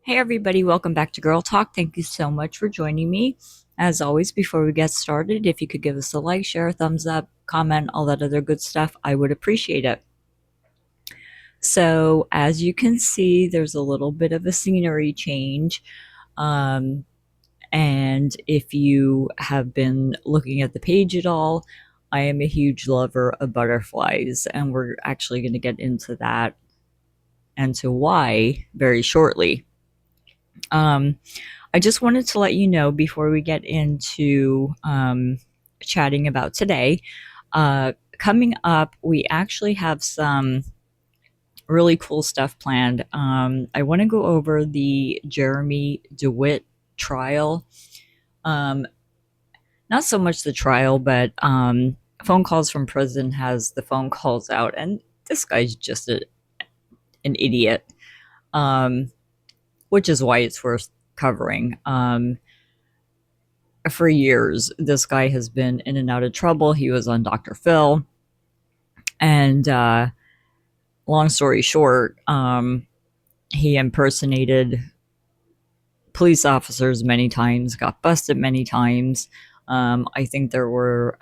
Hey everybody, welcome back to Girl Talk. Thank you so much for joining me. As always, before we get started, if you could give us a like, share, a thumbs up, comment, all that other good stuff, I would appreciate it. So, as you can see, there's a little bit of a scenery change. Um, and if you have been looking at the page at all, I am a huge lover of butterflies, and we're actually going to get into that and to why very shortly. Um, I just wanted to let you know before we get into chatting about today. Coming up, we actually have some really cool stuff planned. I want to go over the Jeremy DeWitt trial. Um, Not so much the trial, but phone calls from prison has the phone calls out, and this guy's just an idiot, um, which is why it's worth covering. For years, this guy has been in and out of trouble. He was on Dr. Phil. And long story short, he impersonated police officers many times, got busted many times. I think there were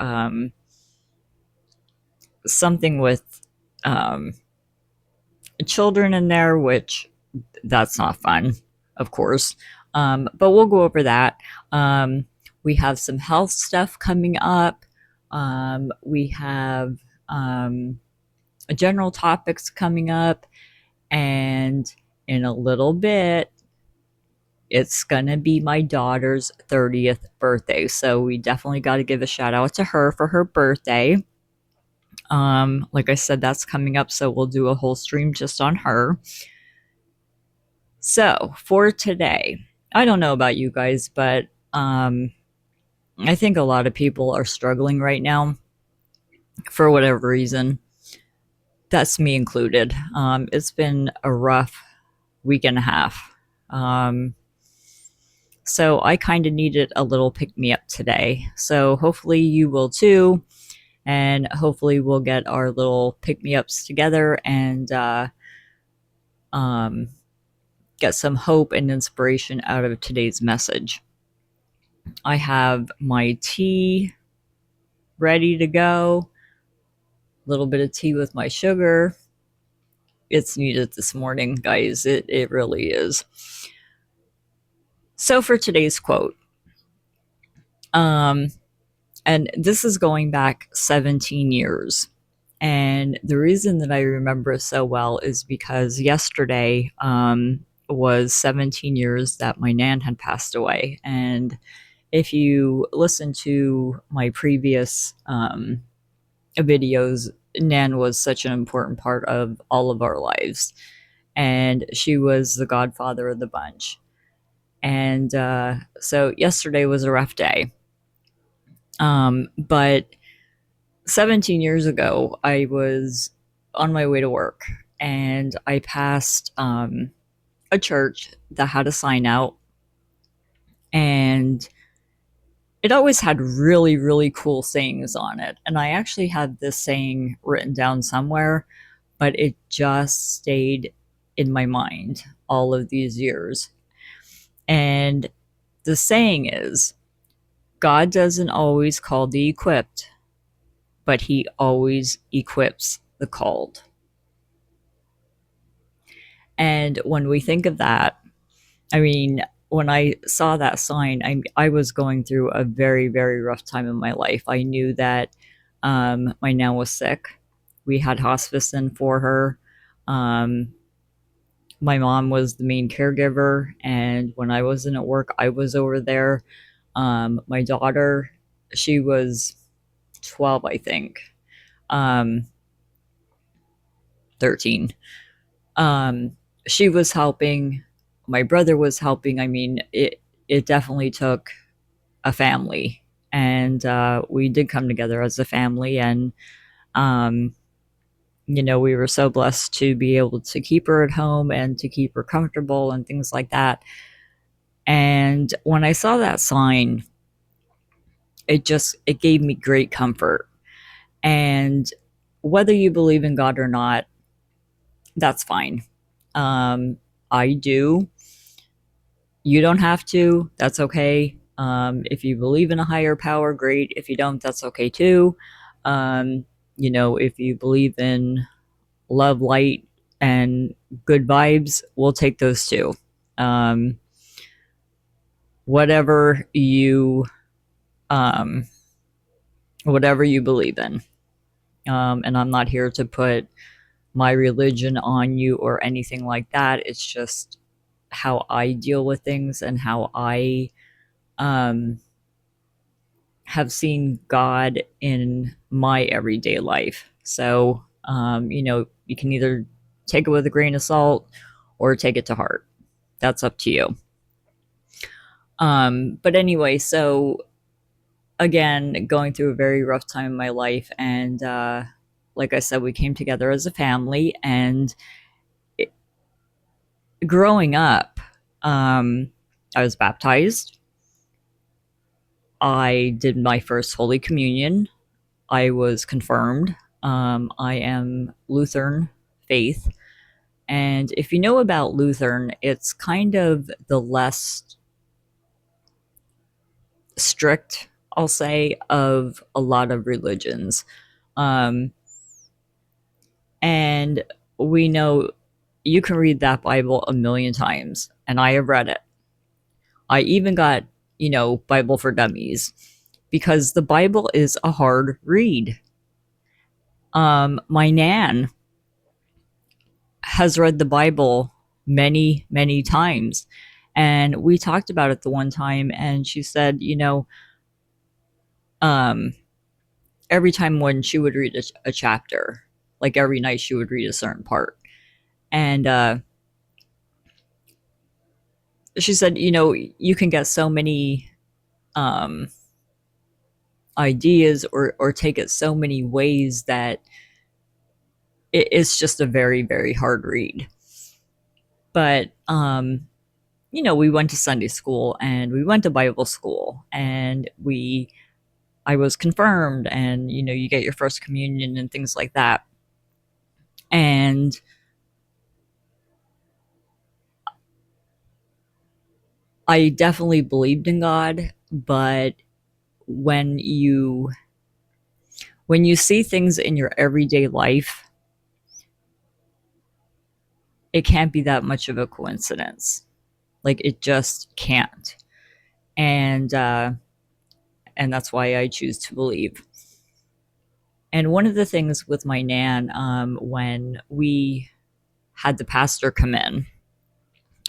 something with um, children in there, which that's not fun, of course. But we'll go over that. We have some health stuff coming up. We have general topics coming up. And in a little bit, it's going to be my daughter's 30th birthday. So we definitely got to give a shout out to her for her birthday. Like I said, that's coming up. So we'll do a whole stream just on her. So for today, I don't know about you guys, but I think a lot of people are struggling right now for whatever reason. That's me included. It's been a rough week and a half. So I kind of needed a little pick me up today. So hopefully you will too. And hopefully we'll get our little pick me ups together and um, get some hope and inspiration out of today's message. I have my tea ready to go. A little bit of tea with my sugar. It's needed this morning, guys. It really is. So for today's quote, um, and this is going back 17 years. And the reason that I remember it so well is because yesterday was 17 years that my nan had passed away. And if you listen to my previous videos, Nan was such an important part of all of our lives. And she was the godfather of the bunch. And so yesterday was a rough day. But 17 years ago, I was on my way to work and I passed a church that had a sign out, and it always had really, really cool sayings on it. And I actually had this saying written down somewhere, but it just stayed in my mind all of these years. And the saying is, God doesn't always call the equipped, but he always equips the called. And when we think of that, I mean, when I saw that sign, I was going through a very, very rough time in my life. I knew that my nan was sick. We had hospice in for her. My mom was the main caregiver, and when I wasn't at work, I was over there. My daughter, she was 12, I think, 13. She was helping. My brother was helping. I mean, it definitely took a family, and we did come together as a family. And um, we were so blessed to be able to keep her at home and to keep her comfortable and things like that. And when I saw that sign, it gave me great comfort. And whether you believe in God or not, that's fine. I do. You don't have to. That's okay. If you believe in a higher power, great. If you don't, that's okay too. Um, if you believe in love, light, and good vibes, we'll take those too. Um, whatever you um, whatever you believe in. And I'm not here to put my religion on you or anything like that. It's just how I deal with things and how I um, have seen God in my everyday life. So, you can either take it with a grain of salt or take it to heart. That's up to you. But anyway, so again, going through a very rough time in my life. And like I said, we came together as a family. And it, growing up, I was baptized. I did my first Holy Communion. I was confirmed. I am Lutheran faith. And if you know about Lutheran, it's kind of the less strict, I'll say, of a lot of religions. Um, and we know you can read that Bible a million times, and I have read it. I even got, Bible for Dummies because the Bible is a hard read. My nan has read the Bible many, many times. And we talked about it the one time, and she said, um, every time when she would read a chapter, like every night she would read a certain part. And she said, you can get so many um, ideas or take it so many ways that it's just a very, very hard read. But we went to Sunday school and we went to Bible school, and I was confirmed, and you get your first communion and things like that. And I definitely believed in God, but when you when you see things in your everyday life, it can't be that much of a coincidence. Like, it just can't. And and that's why I choose to believe. And one of the things with my nan, when we had the pastor come in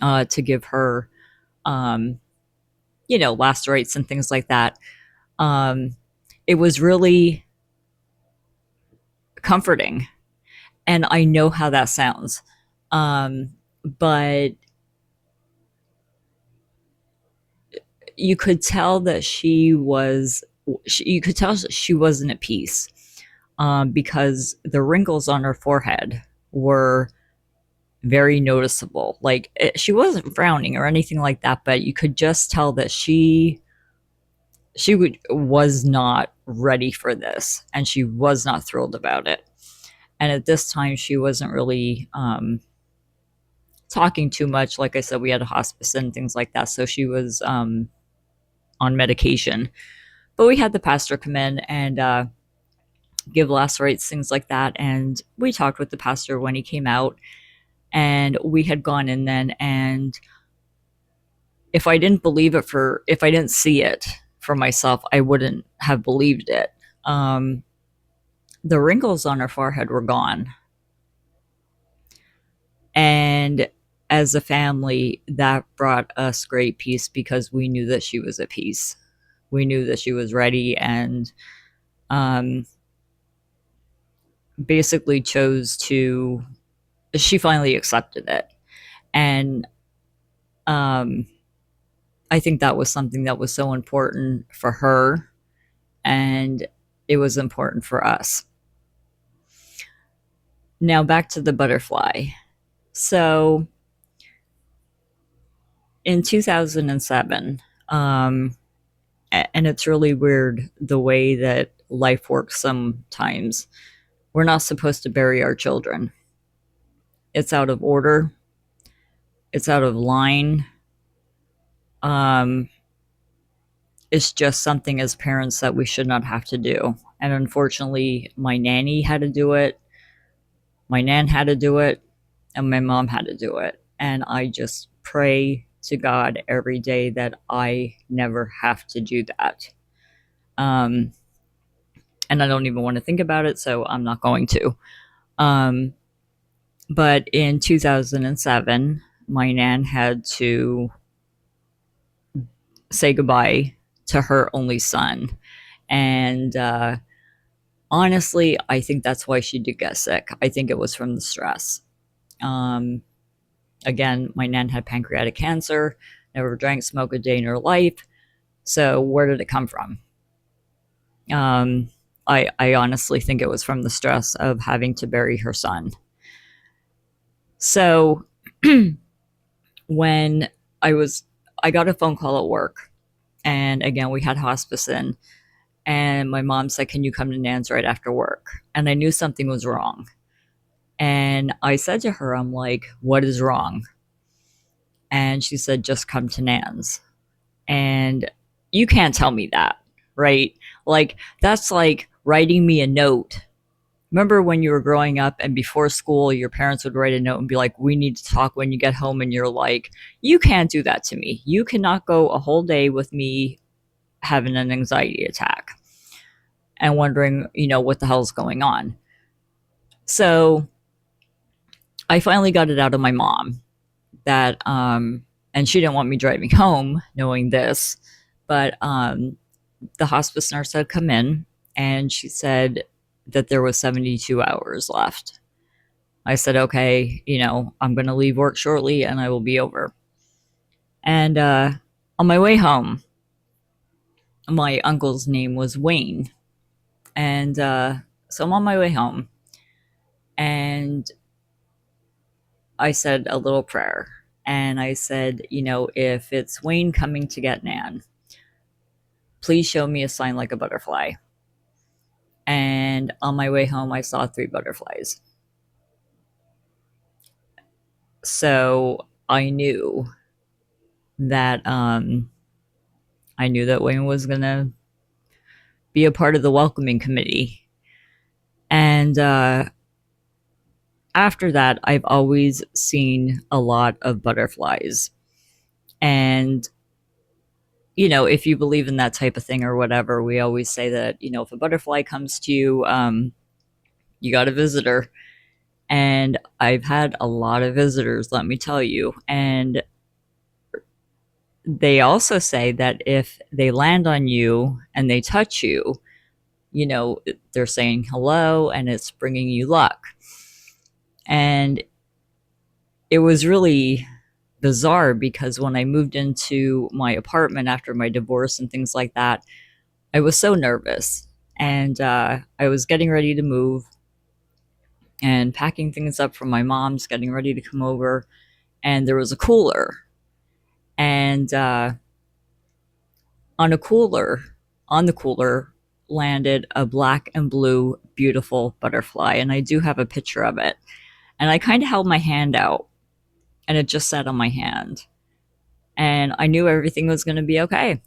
to give her, um, last rites and things like that, um, it was really comforting. And I know how that sounds. But you could tell that you could tell she wasn't at peace, because the wrinkles on her forehead were very noticeable. Like, she wasn't frowning or anything like that, but you could just tell that was not ready for this, and she was not thrilled about it. And at this time, she wasn't really talking too much. Like I said, we had a hospice and things like that, so she was on medication. But we had the pastor come in and give last rites, things like that. And we talked with the pastor when he came out, and we had gone in then. And if I didn't see it for myself, I wouldn't have believed it. Um, the wrinkles on her forehead were gone. And as a family, that brought us great peace because we knew that she was at peace. We knew that she was ready, and um, basically she finally accepted it. And um, I think that was something that was so important for her, and it was important for us. Now back to the butterfly. So in 2007, and it's really weird the way that life works sometimes. We're not supposed to bury our children. It's out of order. It's out of line. Um, it's just something as parents that we should not have to do. And unfortunately, my nanny had to do it, my nan had to do it, and my mom had to do it. And I just pray to God every day that I never have to do that. Um, and I don't even want to think about it, so I'm not going to. Um, but in 2007, my nan had to say goodbye to her only son. And honestly, I think that's why she did get sick. I think it was from the stress. Um, Again, my nan had pancreatic cancer, never drank, smoked a day in her life. So where did it come from? Um, I honestly think it was from the stress of having to bury her son. So when I was, I got a phone call at work, and again, we had hospice in, and my mom said, "Can you come to Nan's right after work?" And I knew something was wrong. And I said to her, I'm like, "What is wrong?" And she said, "Just come to Nan's." And you can't tell me that, right? Like, that's like writing me a note. Remember when you were growing up and before school, your parents would write a note and be like, "We need to talk when you get home." And you're like, "You can't do that to me. You cannot go a whole day with me having an anxiety attack and wondering, what the hell's going on." So I finally got it out of my mom that, and she didn't want me driving home knowing this, but the hospice nurse had come in and she said that there was 72 hours left. I said, "Okay, I'm going to leave work shortly and I will be over." And on my way home, my uncle's name was Wayne. And so I'm on my way home and I said a little prayer. And I said, if it's Wayne coming to get Nan, please show me a sign like a butterfly. And on my way home, I saw 3 butterflies. So that I knew that Wayne was gonna be a part of the welcoming committee. And after that, I've always seen a lot of butterflies. And if you believe in that type of thing or whatever, we always say that if a butterfly comes to you, you got a visitor. And I've had a lot of visitors, let me tell you. And they also say that if they land on you and they touch you, you know, they're saying hello and it's bringing you luck. And it was really bizarre because when I moved into my apartment after my divorce and things like that, I was so nervous. And I was getting ready to move and packing things up from my mom's, getting ready to come over. And there was a cooler. And on a cooler, on the cooler, landed a black and blue beautiful butterfly. And I do have a picture of it. And I kind of held my hand out and it just sat on my hand. And I knew everything was going to be okay.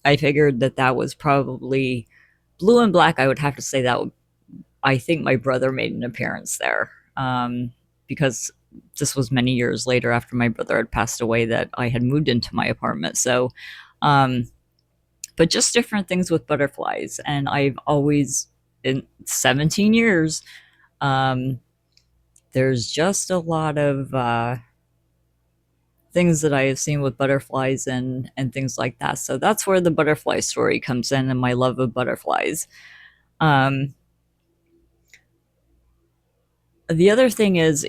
I figured that that was probably blue and black. I would have to say that I think my brother made an appearance there, because this was many years later after my brother had passed away that I had moved into my apartment. So, but just different things with butterflies. And I've always, in 17 years, um, there's just a lot of things that I have seen with butterflies and things like that. So that's where the butterfly story comes in and my love of butterflies. Um, the other thing is,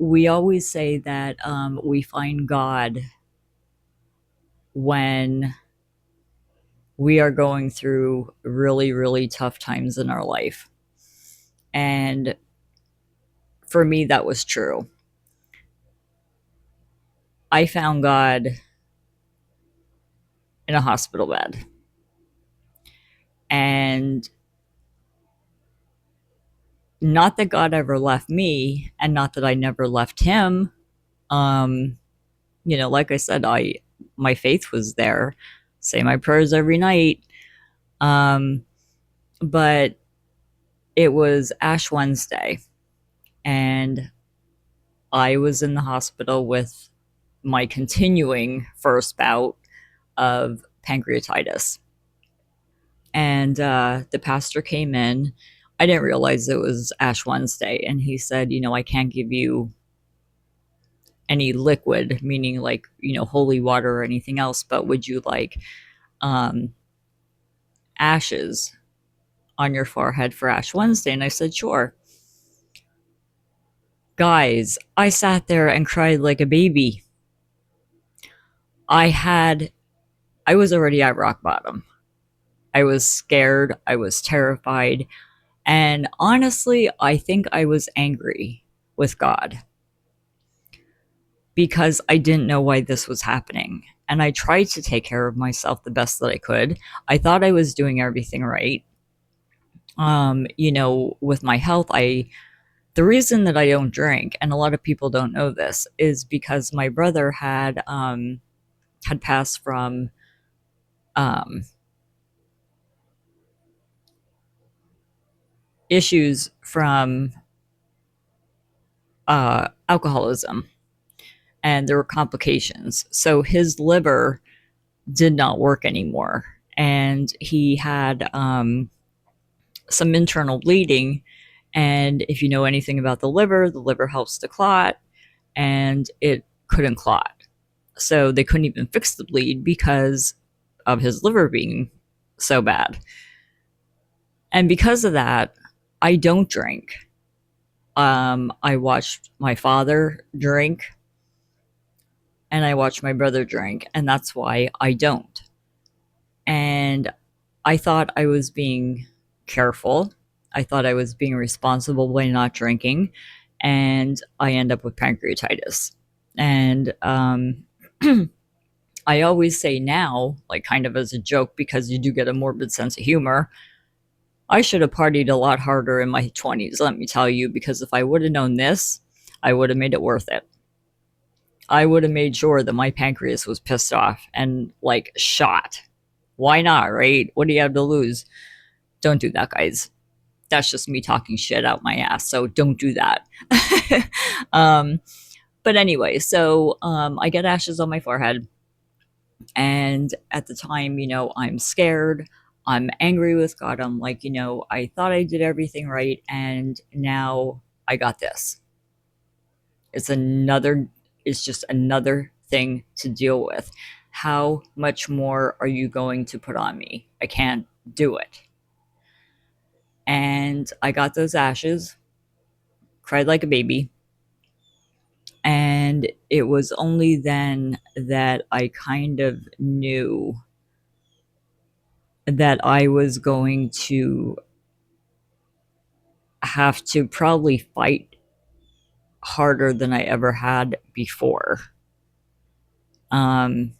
we always say that we find God when we are going through really, really tough times in our life. And for me, that was true. I found God in a hospital bed. And not that God ever left me, and not that I never left him. Um, like I said, my faith was there. Say my prayers every night. Um, but it was Ash Wednesday, and I was in the hospital with my continuing first bout of pancreatitis. And the pastor came in. I didn't realize it was Ash Wednesday. And he said, I can't give you any liquid, meaning like, holy water or anything else, but would you like um, ashes on your forehead for Ash Wednesday? And I said, sure. Guys, I sat there and cried like a baby. I had, I was already at rock bottom. I was scared. I was terrified. And honestly, I think I was angry with God because I didn't know why this was happening. And I tried to take care of myself the best that I could. I thought I was doing everything right. With my health, the reason that I don't drink, and a lot of people don't know this, is because my brother had passed from um, issues from alcoholism, and there were complications. So his liver did not work anymore, and he had some internal bleeding. And if you know anything about the liver helps to clot, and it couldn't clot. So they couldn't even fix the bleed because of his liver being so bad. And because of that, I don't drink. I watched my father drink and I watched my brother drink, and that's why I don't. And I thought I was being careful. I thought I was being responsible by not drinking, and I end up with pancreatitis. And I always say now, like kind of as a joke, because you do get a morbid sense of humor, I should have partied a lot harder in my 20s, let me tell you, because if I would have known this, I would have made it worth it. I would have made sure that my pancreas was pissed off and like shot. Why not, right? What do you have to lose? Don't do that, guys. That's just me talking shit out my ass. So don't do that. um, but anyway, so I get ashes on my forehead. And at the time, I'm scared. I'm angry with God. I'm like, I thought I did everything right. And now I got this. It's another, it's just another thing to deal with. How much more are you going to put on me? I can't do it. And I got those ashes, cried like a baby. And it was only then that I kind of knew that I was going to have to probably fight harder than I ever had before. Um,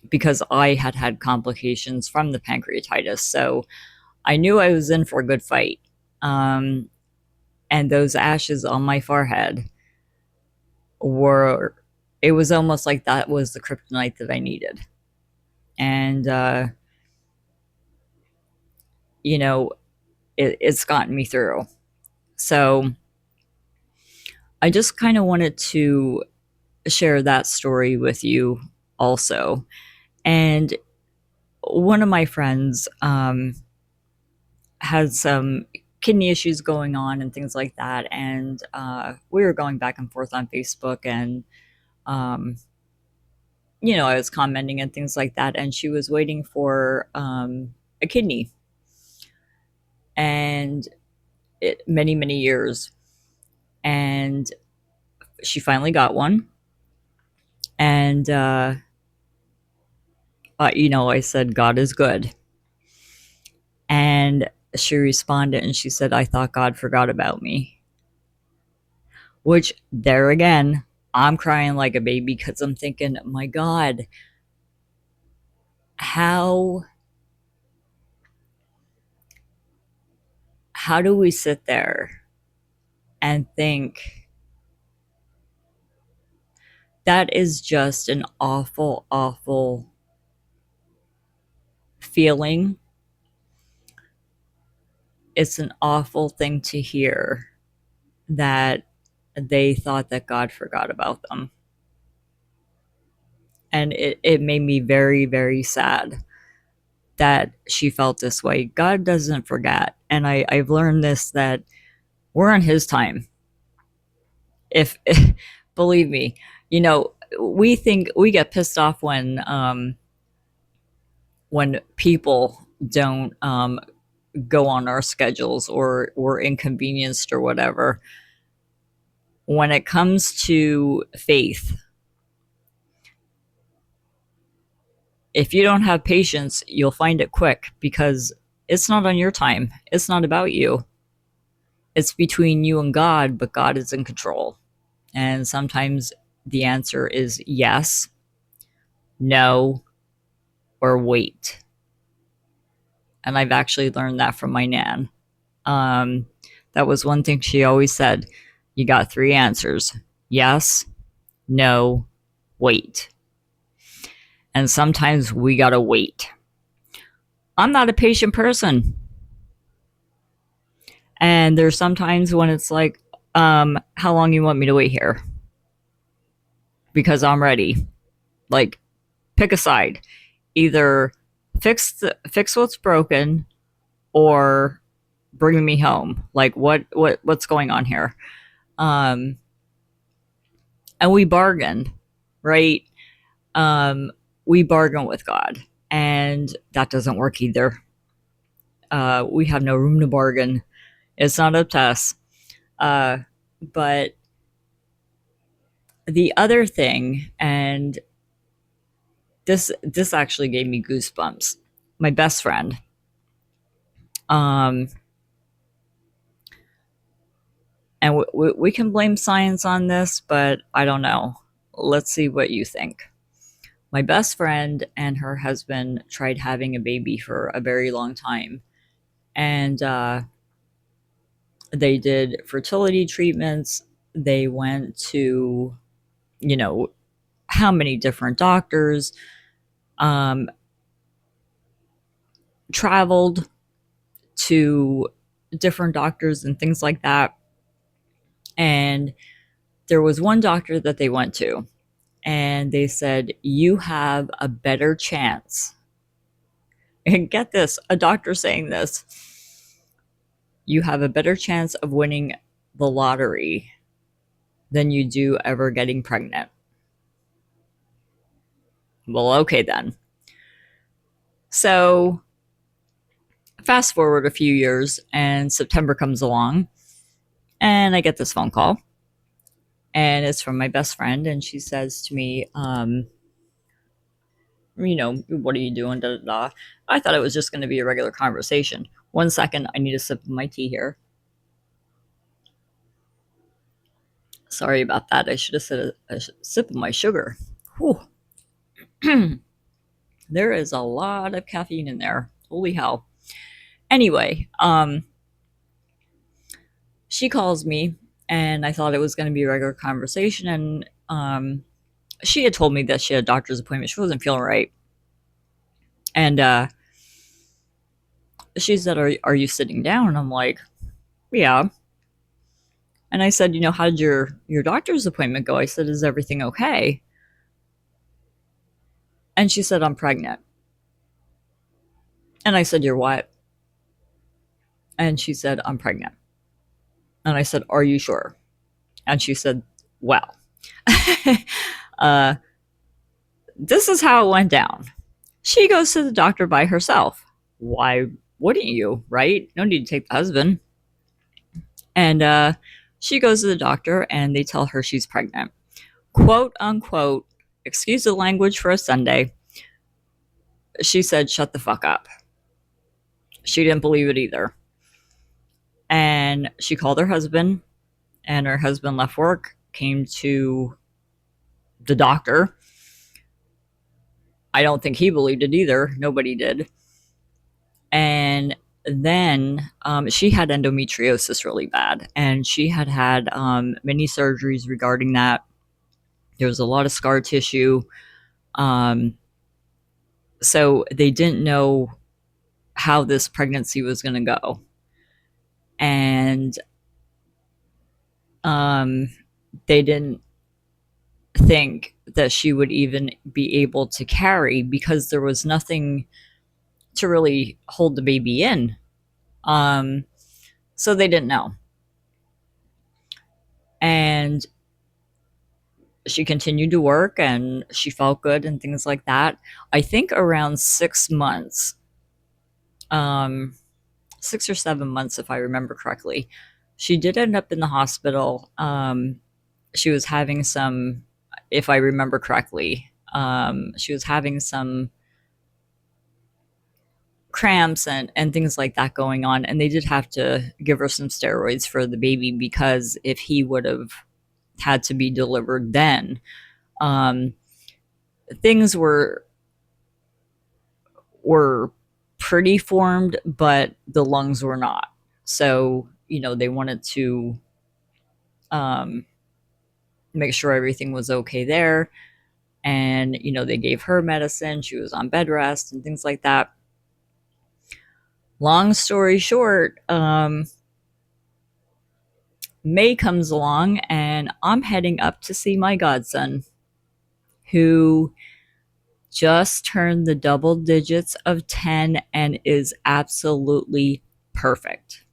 because I had complications from the pancreatitis. So I knew I was in for a good fight. Um, and those ashes on my forehead were, it was almost like that was the kryptonite that I needed. And, you know, it's gotten me through. So I just kind of wanted to share that story with you also. And one of my friends had some kidney issues going on and things like that. And we were going back and forth on Facebook, and, um, I was commenting and things like that. And she was waiting for a kidney, and many, many years. And she finally got one. And, I said, God is good. And she responded and she said, I thought God forgot about me. Which, there again, I'm crying like a baby because I'm thinking, my God, how do we sit there and think That is just an awful, awful feeling. It's an awful thing to hear that they thought that God forgot about them. And it made me very, very sad that she felt this way. God doesn't forget. And I've learned this, that we're on his time. If believe me, you know, we think we get pissed off when people don't go on our schedules, or we're inconvenienced or whatever. When it comes to faith, if you don't have patience, you'll find it quick, because it's not on your time. It's not about you. It's between you and God, but God is in control. And sometimes the answer is yes, no, or wait. And I've actually learned that from my nan. Um, that was one thing she always said. You got three answers: yes, no, wait. And sometimes we gotta wait. I'm not a patient person. And there's sometimes when it's like, how long you want me to wait here? Because I'm ready. Like, pick a side. Either fix what's broken, or bring me home. Like, what's going on here? Um, and we bargain, right? We bargain with God, and that doesn't work either. We have no room to bargain. It's not up to us. But the other thing, and this actually gave me goosebumps. My best friend, um, and we can blame science on this, but I don't know. Let's see what you think. My best friend and her husband tried having a baby for a very long time, and they did fertility treatments. They went to, you know, how many different doctors, um, traveled to different doctors and things like that. And there was one doctor that they went to, and they said, you have a better chance. And get this, a doctor saying this: you have a better chance of winning the lottery than you do ever getting pregnant. Well, okay then. So fast forward a few years, and September comes along, and I get this phone call, and it's from my best friend, and she says to me, what are you doing? Da, da, da. I thought it was just going to be a regular conversation. 1 second, I need a sip of my tea here. Sorry about that. I should have said a sip of my sugar. Whew. There is a lot of caffeine in there. Holy hell. Anyway, she calls me, and I thought it was going to be a regular conversation, and she had told me that she had a doctor's appointment. She wasn't feeling right. And she said, are you sitting down? And I'm like, yeah. And I said, how did your doctor's appointment go? I said, is everything okay? And she said, I'm pregnant. And I said, you're what? And she said, I'm pregnant. And I said, are you sure? And she said, well, this is how it went down. She goes to the doctor by herself. Why wouldn't you, right? No need to take the husband. And she goes to the doctor, and they tell her she's pregnant. Quote unquote, excuse the language for a Sunday, she said, shut the fuck up. She didn't believe it either. And she called her husband, and her husband left work, came to the doctor. I don't think he believed it either. Nobody did. And then she had endometriosis really bad, and she had many surgeries regarding that. There was a lot of scar tissue. Um, so they didn't know how this pregnancy was going to go. And um, they didn't think that she would even be able to carry because there was nothing to really hold the baby in. Um, so they didn't know. And she continued to work and she felt good and things like that. I think around 6 months, um, 6 or 7 months, if I remember correctly, she did end up in the hospital. She was having some, if I remember correctly, she was having some cramps and things like that going on. And they did have to give her some steroids for the baby because if he would have had to be delivered then, um, things were pretty formed, but the lungs were not. So, they wanted to um, make sure everything was okay there. And, they gave her medicine. She was on bed rest and things like that. Long story short, May comes along and I'm heading up to see my godson, who just turned the double digits of 10 and is absolutely perfect.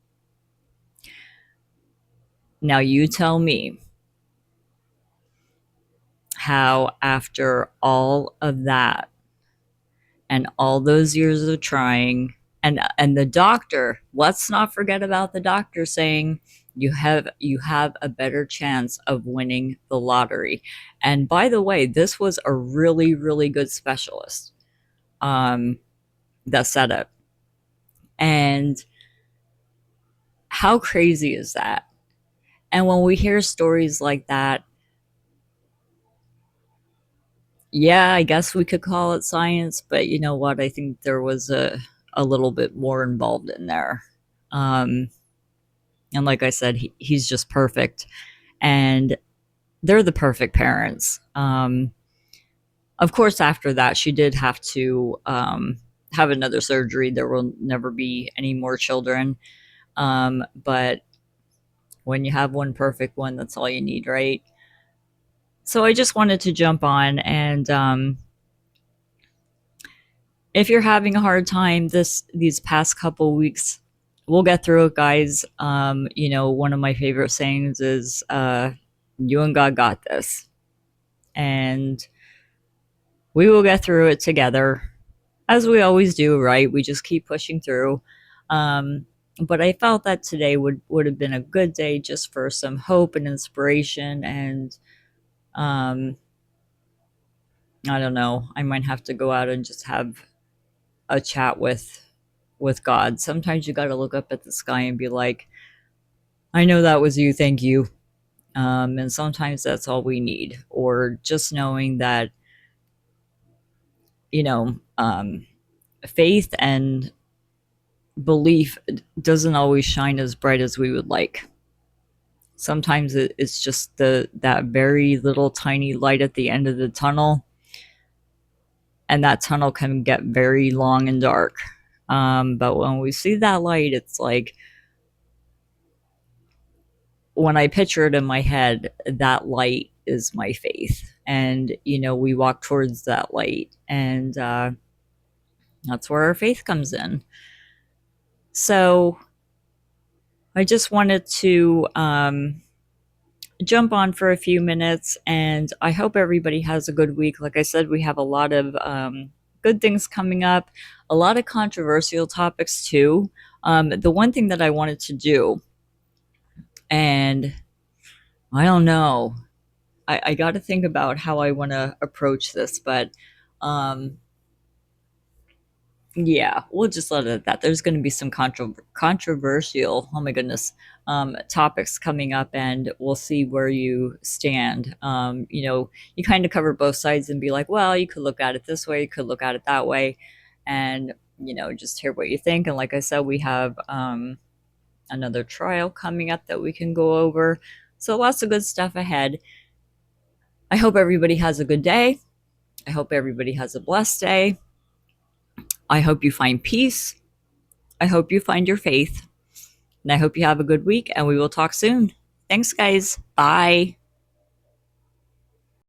Now, you tell me how, after all of that and all those years of trying, and the doctor, let's not forget about the doctor saying you have a better chance of winning the lottery. And by the way, this was a really, really good specialist um, that said it. And how crazy is that? And when we hear stories like that, yeah, I guess we could call it science, but you know what? I think there was a little bit more involved in there. Um, and like I said, he's just perfect. And they're the perfect parents. Of course, after that, she did have to have another surgery. There will never be any more children. But when you have one perfect one, that's all you need, right? So I just wanted to jump on and if you're having a hard time these past couple weeks, we'll get through it, guys. One of my favorite sayings is you and God got this. And we will get through it together, as we always do, right? We just keep pushing through. But I felt that today would have been a good day just for some hope and inspiration. And um, I don't know, I might have to go out and just have a chat with God. Sometimes you got to look up at the sky and be like, I know that was you, thank you. And sometimes that's all we need, or just knowing that, you know, um, faith and belief doesn't always shine as bright as we would like. Sometimes it's just that very little tiny light at the end of the tunnel, and that tunnel can get very long and dark. But when we see that light, it's like, when I picture it in my head, that light is my faith. And, we walk towards that light. And that's where our faith comes in. So I just wanted to jump on for a few minutes. And I hope everybody has a good week. Like I said, we have a lot of good things coming up, a lot of controversial topics too. The one thing that I wanted to do, and I don't know, I got to think about how I want to approach this, but um, yeah, we'll just let it at that. There's going to be some controversial, oh my goodness, topics coming up, and we'll see where you stand. You kind of cover both sides and be like, well, you could look at it this way, you could look at it that way, and just hear what you think. And like I said, we have another trial coming up that we can go over. So lots of good stuff ahead. I hope everybody has a good day. I hope everybody has a blessed day. I hope you find peace. I hope you find your faith. And I hope you have a good week, and we will talk soon. Thanks, guys. Bye.